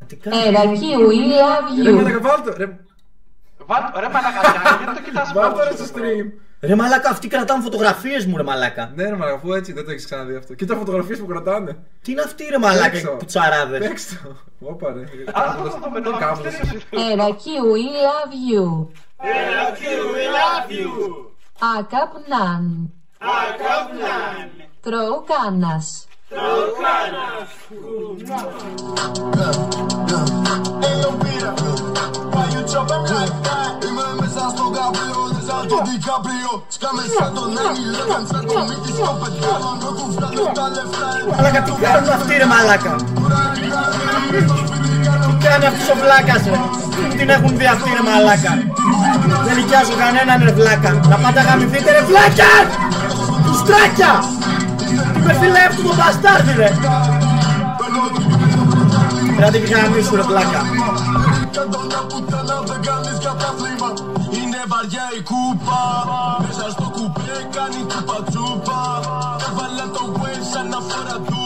Τι κάνει? Έλα, Kiwi, love Ρε you. μαλάκα, βάλτο, ρε. Ρε μαλάκα, γιατί το κοιτάς Βάλτο ρε μόνο στο σου, stream. Ρε μαλάκα, αυτοί κρατάνε φωτογραφίες μου, ρε μαλάκα. Ναι ρε μαλάκα, αφού έτσι δεν το έχεις ξαναδεί αυτό. Κοίτα φωτογραφίες που κρατάνε. Τι είναι αυτοί, ρε μαλάκα, Παίξω. οι κουτσαράδες. Παίξτε το. Όπα ρε. Ας το δούμε τώρα, Κάμβος. Έλα, Kiwi, love you. Έλα, Kiwi, love you. Ακαπνάν. Ακαπνάν. Τροκάνας. Τροκάνας. Hey, Pira, why you chopping like that? Είμαι μέσα στο καπρίο, δεν σαν το Δικαπρίο. Σκάμε σαν τον Άγγελο, σαν το μύτη στο πετάλο. Να του βγάλω τα λεφτά. Μαλάκα, τι κάνουν αυτοί, ρε μαλάκα. Τι κάνει αυτός ο βλάκας, ρε. Πού την έχουν δει αυτοί, ρε μαλάκα. Δεν νοικιάζω κανέναν, ρε βλάκα. Να πάτε γαμηθείτε, ρε βλάκα. Κουστράκια. Τι με φιλεύει το μπαστάρδι, ρε. Πρέπει να γαμίσου, ρε βλάκα. Είναι βαριά η κούπα. Μέσα στο κουπέ κάνει τσουπα τσουπα. Έβαλα το γουέ σαν να φορά του.